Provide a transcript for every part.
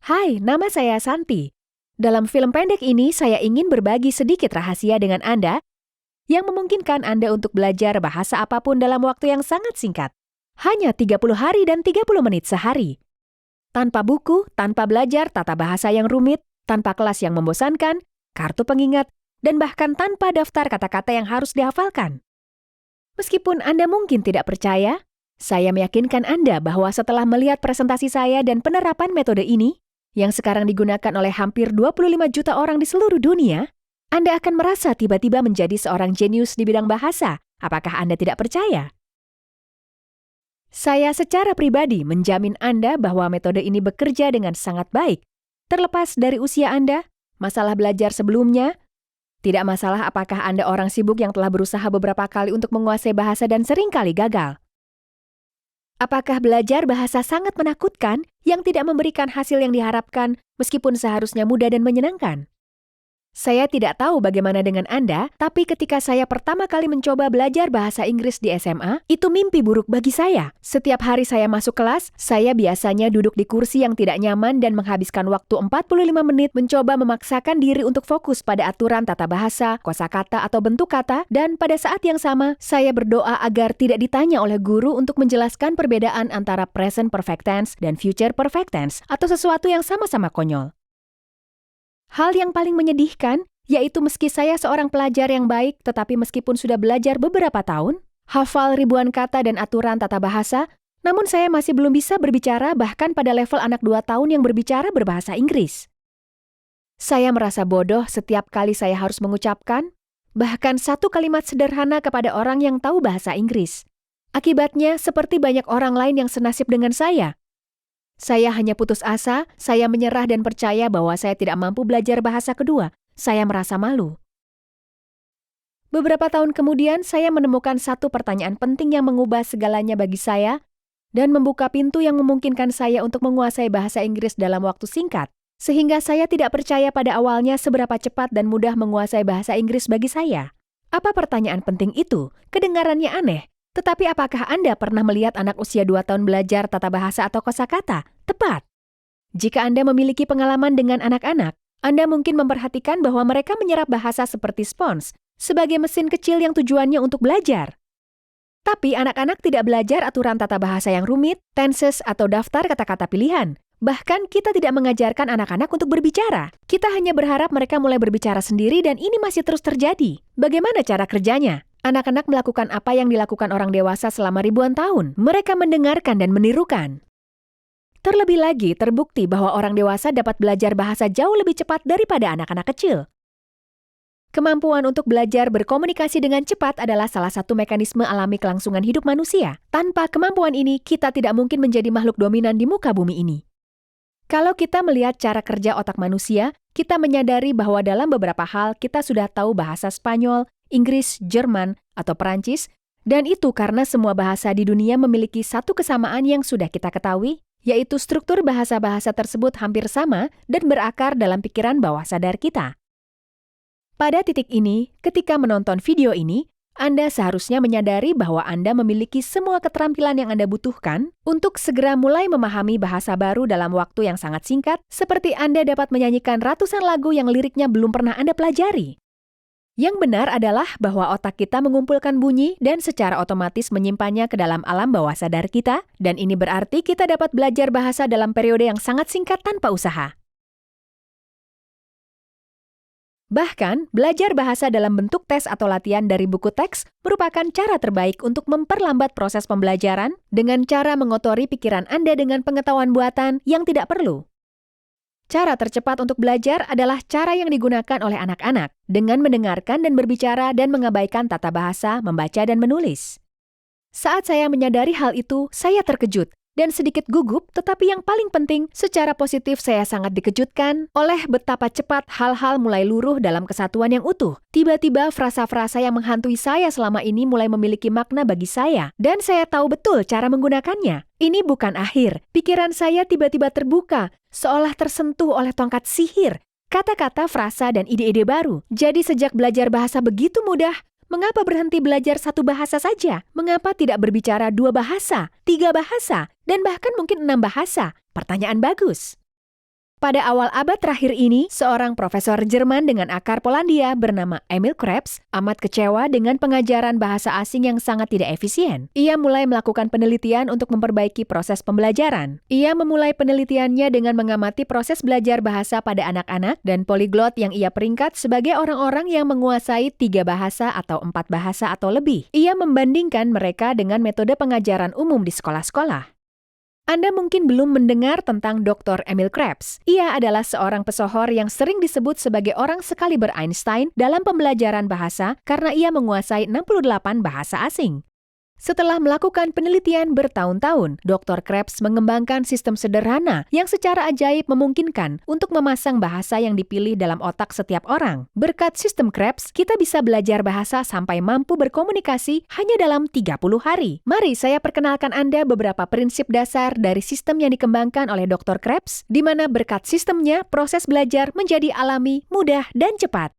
Hai, nama saya Santi. Dalam film pendek ini, saya ingin berbagi sedikit rahasia dengan Anda yang memungkinkan Anda untuk belajar bahasa apapun dalam waktu yang sangat singkat. Hanya 30 hari dan 30 menit sehari. Tanpa buku, tanpa belajar tata bahasa yang rumit, tanpa kelas yang membosankan, kartu pengingat, dan bahkan tanpa daftar kata-kata yang harus dihafalkan. Meskipun Anda mungkin tidak percaya, saya meyakinkan Anda bahwa setelah melihat presentasi saya dan penerapan metode ini, yang sekarang digunakan oleh hampir 25 juta orang di seluruh dunia, Anda akan merasa tiba-tiba menjadi seorang jenius di bidang bahasa. Apakah Anda tidak percaya? Saya secara pribadi menjamin Anda bahwa metode ini bekerja dengan sangat baik. Terlepas dari usia Anda, masalah belajar sebelumnya, tidak masalah apakah Anda orang sibuk yang telah berusaha beberapa kali untuk menguasai bahasa dan seringkali gagal. Apakah belajar bahasa sangat menakutkan yang tidak memberikan hasil yang diharapkan meskipun seharusnya mudah dan menyenangkan? Saya tidak tahu bagaimana dengan Anda, tapi ketika saya pertama kali mencoba belajar bahasa Inggris di SMA, itu mimpi buruk bagi saya. Setiap hari saya masuk kelas, saya biasanya duduk di kursi yang tidak nyaman dan menghabiskan waktu 45 menit mencoba memaksakan diri untuk fokus pada aturan tata bahasa, kosakata atau bentuk kata, dan pada saat yang sama, saya berdoa agar tidak ditanya oleh guru untuk menjelaskan perbedaan antara present perfect tense dan future perfect tense, atau sesuatu yang sama-sama konyol. Hal yang paling menyedihkan, yaitu meski saya seorang pelajar yang baik, tetapi meskipun sudah belajar beberapa tahun, hafal ribuan kata dan aturan tata bahasa, namun saya masih belum bisa berbicara bahkan pada level anak 2 tahun yang berbicara berbahasa Inggris. Saya merasa bodoh setiap kali saya harus mengucapkan, bahkan satu kalimat sederhana kepada orang yang tahu bahasa Inggris. Akibatnya, seperti banyak orang lain yang senasib dengan saya hanya putus asa, saya menyerah dan percaya bahwa saya tidak mampu belajar bahasa kedua. Saya merasa malu. Beberapa tahun kemudian, saya menemukan satu pertanyaan penting yang mengubah segalanya bagi saya dan membuka pintu yang memungkinkan saya untuk menguasai bahasa Inggris dalam waktu singkat, sehingga saya tidak percaya pada awalnya seberapa cepat dan mudah menguasai bahasa Inggris bagi saya. Apa pertanyaan penting itu? Kedengarannya aneh. Tetapi apakah Anda pernah melihat anak usia 2 tahun belajar tata bahasa atau kosakata? Tepat. Jika Anda memiliki pengalaman dengan anak-anak, Anda mungkin memperhatikan bahwa mereka menyerap bahasa seperti spons, sebagai mesin kecil yang tujuannya untuk belajar. Tapi anak-anak tidak belajar aturan tata bahasa yang rumit, tenses, atau daftar kata-kata pilihan. Bahkan kita tidak mengajarkan anak-anak untuk berbicara. Kita hanya berharap mereka mulai berbicara sendiri dan ini masih terus terjadi. Bagaimana cara kerjanya? Anak-anak melakukan apa yang dilakukan orang dewasa selama ribuan tahun. Mereka mendengarkan dan menirukan. Terlebih lagi, terbukti bahwa orang dewasa dapat belajar bahasa jauh lebih cepat daripada anak-anak kecil. Kemampuan untuk belajar berkomunikasi dengan cepat adalah salah satu mekanisme alami kelangsungan hidup manusia. Tanpa kemampuan ini, kita tidak mungkin menjadi makhluk dominan di muka bumi ini. Kalau kita melihat cara kerja otak manusia, kita menyadari bahwa dalam beberapa hal kita sudah tahu bahasa Spanyol, Inggris, Jerman, atau Perancis, dan itu karena semua bahasa di dunia memiliki satu kesamaan yang sudah kita ketahui, yaitu struktur bahasa-bahasa tersebut hampir sama dan berakar dalam pikiran bawah sadar kita. Pada titik ini, ketika menonton video ini, Anda seharusnya menyadari bahwa Anda memiliki semua keterampilan yang Anda butuhkan untuk segera mulai memahami bahasa baru dalam waktu yang sangat singkat, seperti Anda dapat menyanyikan ratusan lagu yang liriknya belum pernah Anda pelajari. Yang benar adalah bahwa otak kita mengumpulkan bunyi dan secara otomatis menyimpannya ke dalam alam bawah sadar kita, dan ini berarti kita dapat belajar bahasa dalam periode yang sangat singkat tanpa usaha. Bahkan, belajar bahasa dalam bentuk tes atau latihan dari buku teks merupakan cara terbaik untuk memperlambat proses pembelajaran dengan cara mengotori pikiran Anda dengan pengetahuan buatan yang tidak perlu. Cara tercepat untuk belajar adalah cara yang digunakan oleh anak-anak dengan mendengarkan dan berbicara dan mengabaikan tata bahasa, membaca dan menulis. Saat saya menyadari hal itu, saya terkejut dan sedikit gugup, tetapi yang paling penting, secara positif saya sangat dikejutkan oleh betapa cepat hal-hal mulai luruh dalam kesatuan yang utuh. Tiba-tiba frasa-frasa yang menghantui saya selama ini mulai memiliki makna bagi saya, dan saya tahu betul cara menggunakannya. Ini bukan akhir. Pikiran saya tiba-tiba terbuka, seolah tersentuh oleh tongkat sihir, kata-kata, frasa, dan ide-ide baru. Jadi sejak belajar bahasa begitu mudah, mengapa berhenti belajar satu bahasa saja? Mengapa tidak berbicara 2 bahasa, 3 bahasa, dan bahkan mungkin 6 bahasa? Pertanyaan bagus. Pada awal abad terakhir ini, seorang profesor Jerman dengan akar Polandia bernama Emil Krebs amat kecewa dengan pengajaran bahasa asing yang sangat tidak efisien. Ia mulai melakukan penelitian untuk memperbaiki proses pembelajaran. Ia memulai penelitiannya dengan mengamati proses belajar bahasa pada anak-anak dan poliglot yang ia peringkat sebagai orang-orang yang menguasai 3 bahasa atau 4 bahasa atau lebih. Ia membandingkan mereka dengan metode pengajaran umum di sekolah-sekolah. Anda mungkin belum mendengar tentang Dr. Emil Krebs. Ia adalah seorang pesohor yang sering disebut sebagai orang sekaliber Einstein dalam pembelajaran bahasa karena ia menguasai 68 bahasa asing. Setelah melakukan penelitian bertahun-tahun, Dr. Krebs mengembangkan sistem sederhana yang secara ajaib memungkinkan untuk memasang bahasa yang dipilih dalam otak setiap orang. Berkat sistem Krebs, kita bisa belajar bahasa sampai mampu berkomunikasi hanya dalam 30 hari. Mari saya perkenalkan Anda beberapa prinsip dasar dari sistem yang dikembangkan oleh Dr. Krebs, di mana berkat sistemnya, proses belajar menjadi alami, mudah, dan cepat.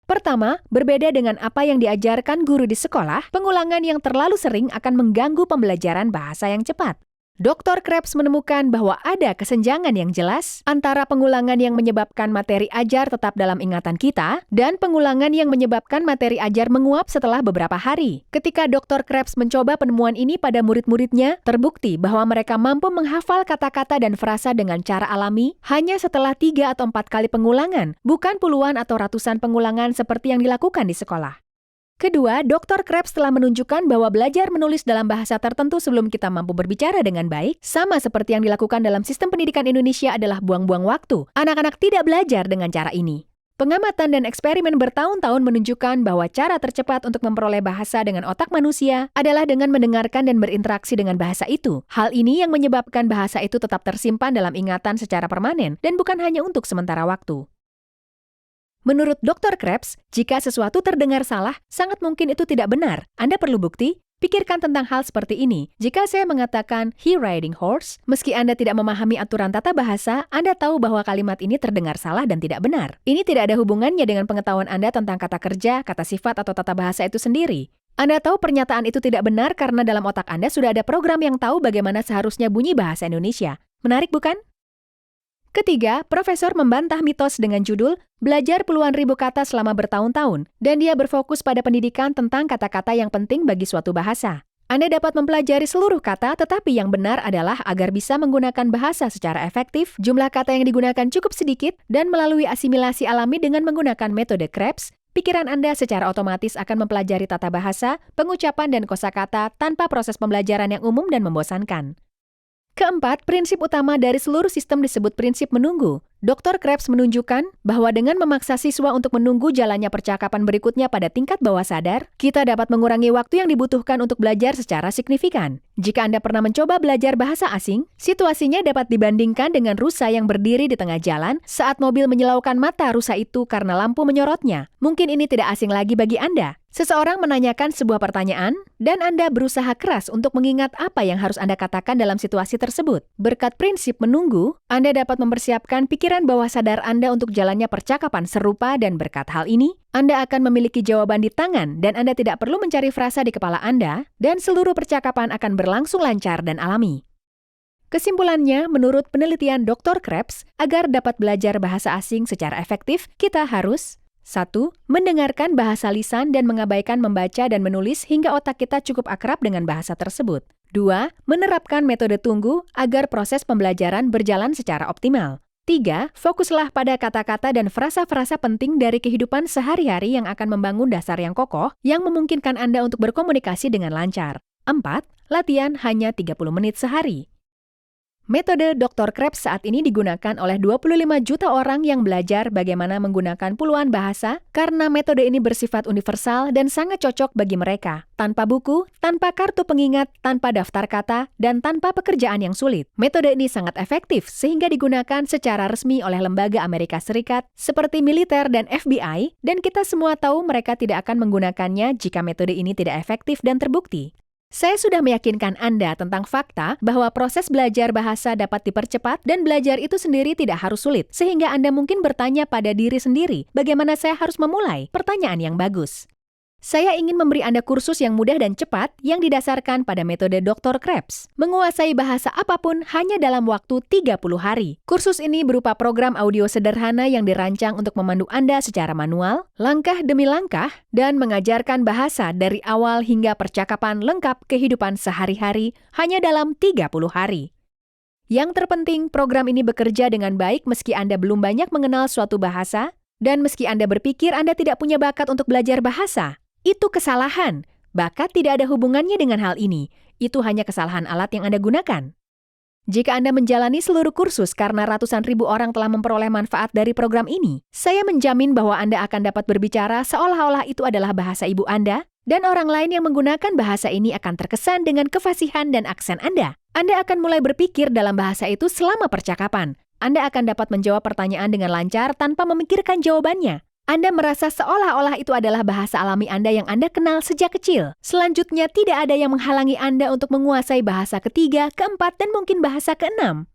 Pertama, berbeda dengan apa yang diajarkan guru di sekolah, pengulangan yang terlalu sering akan mengganggu pembelajaran bahasa yang cepat. Dr. Krebs menemukan bahwa ada kesenjangan yang jelas antara pengulangan yang menyebabkan materi ajar tetap dalam ingatan kita dan pengulangan yang menyebabkan materi ajar menguap setelah beberapa hari. Ketika Dr. Krebs mencoba penemuan ini pada murid-muridnya, terbukti bahwa mereka mampu menghafal kata-kata dan frasa dengan cara alami hanya setelah 3 atau 4 kali pengulangan, bukan puluhan atau ratusan pengulangan seperti yang dilakukan di sekolah. Kedua, Dr. Krebs telah menunjukkan bahwa belajar menulis dalam bahasa tertentu sebelum kita mampu berbicara dengan baik, sama seperti yang dilakukan dalam sistem pendidikan Indonesia adalah buang-buang waktu. Anak-anak tidak belajar dengan cara ini. Pengamatan dan eksperimen bertahun-tahun menunjukkan bahwa cara tercepat untuk memperoleh bahasa dengan otak manusia adalah dengan mendengarkan dan berinteraksi dengan bahasa itu. Hal ini yang menyebabkan bahasa itu tetap tersimpan dalam ingatan secara permanen dan bukan hanya untuk sementara waktu. Menurut Dr. Krebs, jika sesuatu terdengar salah, sangat mungkin itu tidak benar. Anda perlu bukti? Pikirkan tentang hal seperti ini. Jika saya mengatakan he riding horse, meski Anda tidak memahami aturan tata bahasa, Anda tahu bahwa kalimat ini terdengar salah dan tidak benar. Ini tidak ada hubungannya dengan pengetahuan Anda tentang kata kerja, kata sifat, atau tata bahasa itu sendiri. Anda tahu pernyataan itu tidak benar karena dalam otak Anda sudah ada program yang tahu bagaimana seharusnya bunyi bahasa Indonesia. Menarik bukan? Ketiga, profesor membantah mitos dengan judul Belajar Puluhan Ribu Kata Selama Bertahun-tahun, dan dia berfokus pada pendidikan tentang kata-kata yang penting bagi suatu bahasa. Anda dapat mempelajari seluruh kata, tetapi yang benar adalah agar bisa menggunakan bahasa secara efektif, jumlah kata yang digunakan cukup sedikit, dan melalui asimilasi alami dengan menggunakan metode Krebs, pikiran Anda secara otomatis akan mempelajari tata bahasa, pengucapan, dan kosakata tanpa proses pembelajaran yang umum dan membosankan. Keempat, prinsip utama dari seluruh sistem disebut prinsip menunggu. Dr. Krebs menunjukkan bahwa dengan memaksa siswa untuk menunggu jalannya percakapan berikutnya pada tingkat bawah sadar, kita dapat mengurangi waktu yang dibutuhkan untuk belajar secara signifikan. Jika Anda pernah mencoba belajar bahasa asing, situasinya dapat dibandingkan dengan rusa yang berdiri di tengah jalan saat mobil menyilaukan mata rusa itu karena lampu menyorotnya. Mungkin ini tidak asing lagi bagi Anda. Seseorang menanyakan sebuah pertanyaan, dan Anda berusaha keras untuk mengingat apa yang harus Anda katakan dalam situasi tersebut. Berkat prinsip menunggu, Anda dapat mempersiapkan pikiran bawah sadar Anda untuk jalannya percakapan serupa, dan berkat hal ini, Anda akan memiliki jawaban di tangan dan Anda tidak perlu mencari frasa di kepala Anda, dan seluruh percakapan akan berlangsung lancar dan alami. Kesimpulannya, menurut penelitian Dr. Krebs, agar dapat belajar bahasa asing secara efektif, kita harus 1. Mendengarkan bahasa lisan dan mengabaikan membaca dan menulis hingga otak kita cukup akrab dengan bahasa tersebut. 2. Menerapkan metode tunggu agar proses pembelajaran berjalan secara optimal. 3. Fokuslah pada kata-kata dan frasa-frasa penting dari kehidupan sehari-hari yang akan membangun dasar yang kokoh yang memungkinkan Anda untuk berkomunikasi dengan lancar. 4. Latihan hanya 30 menit sehari. Metode Dr. Krebs saat ini digunakan oleh 25 juta orang yang belajar bagaimana menggunakan puluhan bahasa karena metode ini bersifat universal dan sangat cocok bagi mereka. Tanpa buku, tanpa kartu pengingat, tanpa daftar kata, dan tanpa pekerjaan yang sulit. Metode ini sangat efektif sehingga digunakan secara resmi oleh lembaga Amerika Serikat seperti militer dan FBI, dan kita semua tahu mereka tidak akan menggunakannya jika metode ini tidak efektif dan terbukti. Saya sudah meyakinkan Anda tentang fakta bahwa proses belajar bahasa dapat dipercepat dan belajar itu sendiri tidak harus sulit, sehingga Anda mungkin bertanya pada diri sendiri, bagaimana saya harus memulai? Pertanyaan yang bagus. Saya ingin memberi Anda kursus yang mudah dan cepat yang didasarkan pada metode Dr. Krebs. Menguasai bahasa apapun hanya dalam waktu 30 hari. Kursus ini berupa program audio sederhana yang dirancang untuk memandu Anda secara manual, langkah demi langkah, dan mengajarkan bahasa dari awal hingga percakapan lengkap kehidupan sehari-hari hanya dalam 30 hari. Yang terpenting, program ini bekerja dengan baik meski Anda belum banyak mengenal suatu bahasa, dan meski Anda berpikir Anda tidak punya bakat untuk belajar bahasa. Itu kesalahan. Bakat tidak ada hubungannya dengan hal ini. Itu hanya kesalahan alat yang Anda gunakan. Jika Anda menjalani seluruh kursus karena ratusan ribu orang telah memperoleh manfaat dari program ini, saya menjamin bahwa Anda akan dapat berbicara seolah-olah itu adalah bahasa ibu Anda, dan orang lain yang menggunakan bahasa ini akan terkesan dengan kefasihan dan aksen Anda. Anda akan mulai berpikir dalam bahasa itu selama percakapan. Anda akan dapat menjawab pertanyaan dengan lancar tanpa memikirkan jawabannya. Anda merasa seolah-olah itu adalah bahasa alami Anda yang Anda kenal sejak kecil. Selanjutnya, tidak ada yang menghalangi Anda untuk menguasai bahasa ketiga, keempat, dan mungkin bahasa keenam.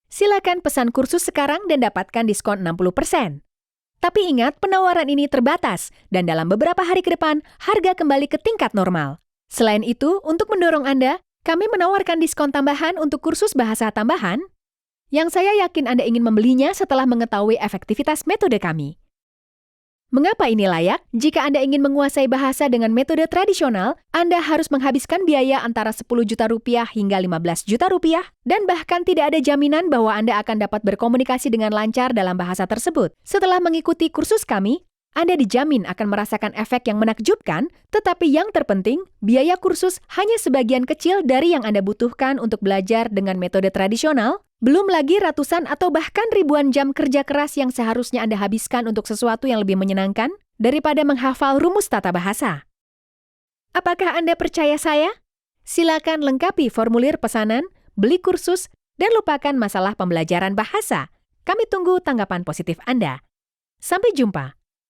Silakan pesan kursus sekarang dan dapatkan diskon 60%. Tapi ingat, penawaran ini terbatas, dan dalam beberapa hari ke depan, harga kembali ke tingkat normal. Selain itu, untuk mendorong Anda, kami menawarkan diskon tambahan untuk kursus bahasa tambahan, yang saya yakin Anda ingin membelinya setelah mengetahui efektivitas metode kami. Mengapa ini layak? Jika Anda ingin menguasai bahasa dengan metode tradisional, Anda harus menghabiskan biaya antara 10 juta rupiah hingga 15 juta rupiah, dan bahkan tidak ada jaminan bahwa Anda akan dapat berkomunikasi dengan lancar dalam bahasa tersebut. Setelah mengikuti kursus kami, Anda dijamin akan merasakan efek yang menakjubkan, tetapi yang terpenting, biaya kursus hanya sebagian kecil dari yang Anda butuhkan untuk belajar dengan metode tradisional, belum lagi ratusan atau bahkan ribuan jam kerja keras yang seharusnya Anda habiskan untuk sesuatu yang lebih menyenangkan daripada menghafal rumus tata bahasa. Apakah Anda percaya saya? Silakan lengkapi formulir pesanan, beli kursus, dan lupakan masalah pembelajaran bahasa. Kami tunggu tanggapan positif Anda. Sampai jumpa.